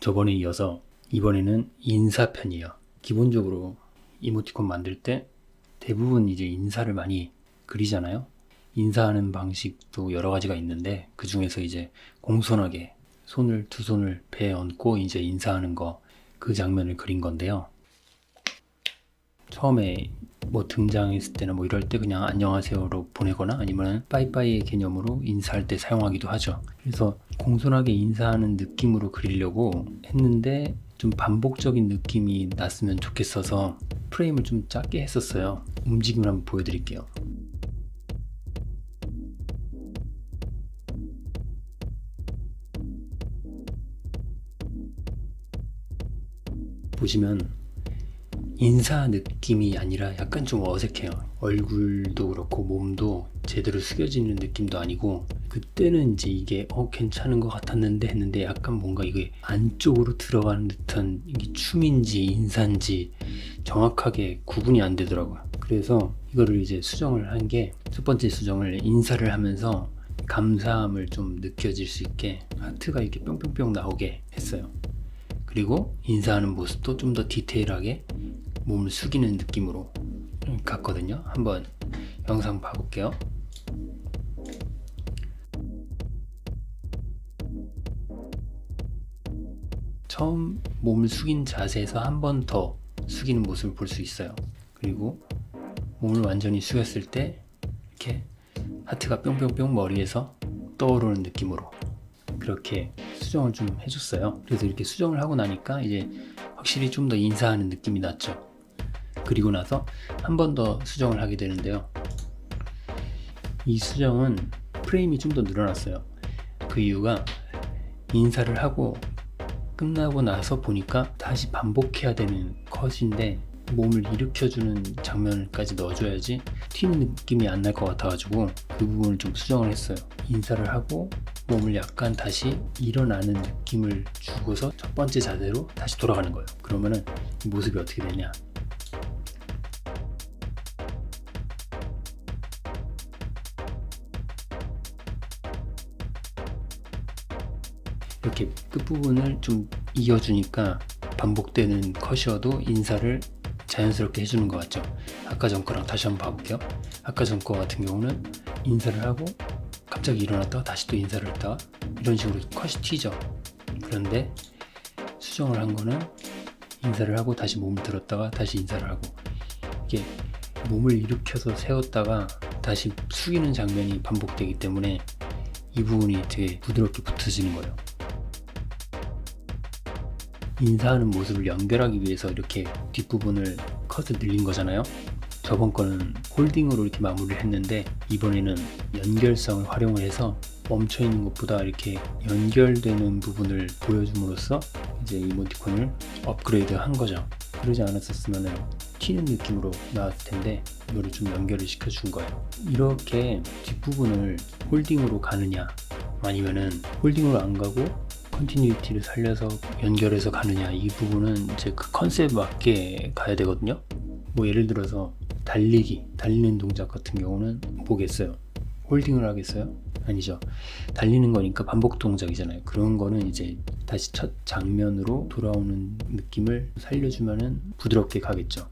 저번에 이어서 이번에는 인사편이에요. 기본적으로 이모티콘 만들 때 대부분 이제 인사를 많이 그리잖아요. 인사하는 방식도 여러 가지가 있는데 그 중에서 이제 공손하게 두 손을 배에 얹고 이제 인사하는 거, 그 장면을 그린 건데요. 처음에 뭐 등장했을 때나 뭐 이럴 때 그냥 안녕하세요로 보내거나 아니면 빠이빠이의 개념으로 인사할 때 사용하기도 하죠. 그래서 공손하게 인사하는 느낌으로 그리려고 했는데 좀 반복적인 느낌이 났으면 좋겠어서 프레임을 좀 작게 했었어요. 움직임을 한번 보여드릴게요. 보시면 인사 느낌이 아니라 약간 좀 어색해요. 얼굴도 그렇고 몸도 제대로 숙여지는 느낌도 아니고, 그때는 이제 이게 괜찮은 것 같았는데 했는데 약간 뭔가 이게 안쪽으로 들어가는 듯한, 이게 춤인지 인사인지 정확하게 구분이 안 되더라고요. 그래서 이거를 이제 수정을 한 게, 첫 번째 수정을 인사를 하면서 감사함을 좀 느껴질 수 있게 하트가 이렇게 뿅뿅뿅 나오게 했어요. 그리고 인사하는 모습도 좀 더 디테일하게 몸을 숙이는 느낌으로 갔거든요. 한번 영상 봐볼게요. 처음 몸을 숙인 자세에서 한 번 더 숙이는 모습을 볼 수 있어요. 그리고 몸을 완전히 숙였을 때 이렇게 하트가 뿅뿅뿅 머리에서 떠오르는 느낌으로 그렇게 수정을 좀 해줬어요. 그래서 이렇게 수정을 하고 나니까 이제 확실히 좀 더 인사하는 느낌이 났죠. 그리고 나서 한 번 더 수정을 하게 되는데요. 이 수정은 프레임이 좀 더 늘어났어요. 그 이유가 인사를 하고 끝나고 나서 보니까 다시 반복해야 되는 컷인데 몸을 일으켜주는 장면까지 넣어줘야지 튀는 느낌이 안 날 것 같아가지고 그 부분을 좀 수정을 했어요. 인사를 하고 몸을 약간 다시 일어나는 느낌을 주고서 첫 번째 자세로 다시 돌아가는 거예요. 그러면은 이 모습이 어떻게 되냐, 이렇게 끝부분을 좀 이어주니까 반복되는 컷이어도 인사를 자연스럽게 해주는 것 같죠. 아까 전 거랑 다시 한번 봐볼게요. 아까 전 거 같은 경우는 인사를 하고 갑자기 일어났다가 다시 또 인사를 했다가 이런 식으로 컷이 튀죠. 그런데 수정을 한 거는 인사를 하고 다시 몸을 들었다가 다시 인사를 하고, 이게 몸을 일으켜서 세웠다가 다시 숙이는 장면이 반복되기 때문에 이 부분이 되게 부드럽게 붙어지는 거예요. 인사하는 모습을 연결하기 위해서 이렇게 뒷부분을 컷을 늘린 거잖아요. 저번 거는 홀딩으로 이렇게 마무리를 했는데 이번에는 연결성을 활용을 해서 멈춰있는 것보다 이렇게 연결되는 부분을 보여줌으로써 이제 이모티콘을 업그레이드 한 거죠. 그러지 않았었으면 튀는 느낌으로 나왔을 텐데 이거를 좀 연결을 시켜준 거예요. 이렇게 뒷부분을 홀딩으로 가느냐 아니면은 홀딩으로 안 가고 컨티뉴이티를 살려서 연결해서 가느냐, 이 부분은 이제 그 컨셉에 맞게 가야 되거든요. 뭐 예를 들어서 달리는 동작 같은 경우는 보겠어요. 홀딩을 하겠어요? 아니죠. 달리는 거니까 반복 동작이잖아요. 그런 거는 이제 다시 첫 장면으로 돌아오는 느낌을 살려주면은 부드럽게 가겠죠.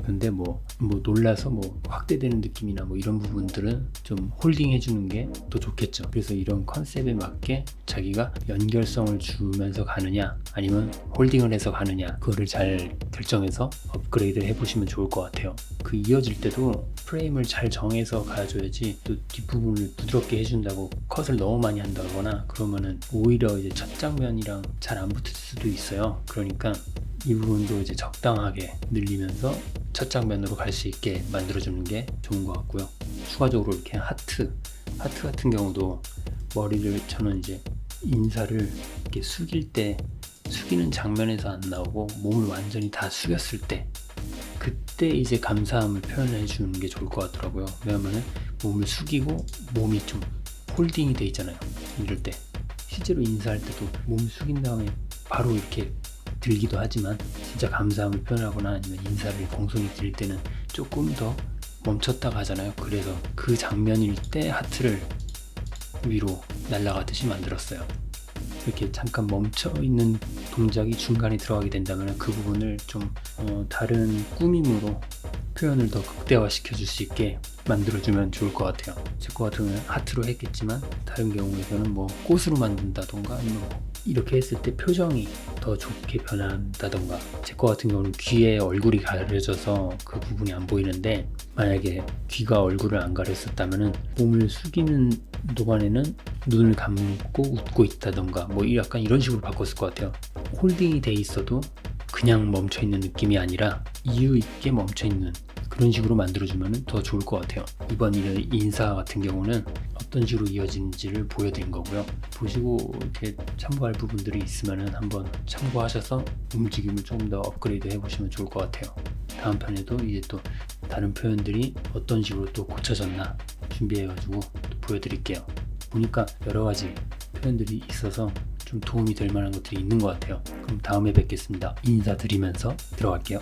근데 뭐 놀라서 확대되는 느낌이나 이런 부분들은 좀 홀딩 해주는 게 더 좋겠죠. 그래서 이런 컨셉에 맞게 자기가 연결성을 주면서 가느냐 아니면 홀딩을 해서 가느냐, 그거를 잘 결정해서 업그레이드를 해보시면 좋을 것 같아요. 그 이어질 때도 프레임을 잘 정해서 가줘야지, 또 뒷부분을 부드럽게 해준다고 컷을 너무 많이 한다거나 그러면은 오히려 이제 첫 장면이랑 잘 안 붙을 수도 있어요. 그러니까 이 부분도 이제 적당하게 늘리면서 첫 장면으로 갈 수 있게 만들어주는 게 좋은 것 같고요. 추가적으로 이렇게 하트 같은 경우도 머리를, 저는 이제 인사를 이렇게 숙일 때 숙이는 장면에서 안 나오고 몸을 완전히 다 숙였을 때, 그때 이제 감사함을 표현해 주는 게 좋을 것 같더라고요. 왜냐면은 몸을 숙이고 몸이 좀 홀딩이 돼 있잖아요. 이럴 때 실제로 인사할 때도 몸을 숙인 다음에 바로 이렇게 들기도 하지만 진짜 감사함을 표현하거나 아니면 인사를 공손히 드릴 때는 조금 더 멈췄다가 하잖아요. 그래서 그 장면일 때 하트를 위로 날아가듯이 만들었어요. 이렇게 잠깐 멈춰 있는 동작이 중간에 들어가게 된다면 그 부분을 좀 다른 꾸밈으로 표현을 더 극대화시켜 줄 수 있게 만들어주면 좋을 것 같아요. 제 거 같은 경우는 하트로 했겠지만 다른 경우에서는 뭐 꽃으로 만든다던가 아니면 뭐 이렇게 했을 때 표정이 더 좋게 변한다던가, 제 거 같은 경우는 귀에 얼굴이 가려져서 그 부분이 안 보이는데 만약에 귀가 얼굴을 안 가렸었다면은 몸을 숙이는 동안에는 눈을 감고 웃고 있다던가 뭐 약간 이런 식으로 바꿨을 것 같아요. 홀딩이 돼 있어도 그냥 멈춰 있는 느낌이 아니라 이유 있게 멈춰 있는 그런 식으로 만들어주면 더 좋을 것 같아요. 이번 인사 같은 경우는 어떤 식으로 이어지는지를 보여드린 거고요. 보시고 이렇게 참고할 부분들이 있으면 한번 참고하셔서 움직임을 조금 더 업그레이드 해보시면 좋을 것 같아요. 다음 편에도 이제 또 다른 표현들이 어떤 식으로 또 고쳐졌나 준비해가지고 또 보여드릴게요. 보니까 여러 가지 표현들이 있어서 좀 도움이 될 만한 것들이 있는 것 같아요. 그럼 다음에 뵙겠습니다. 인사드리면서 들어갈게요.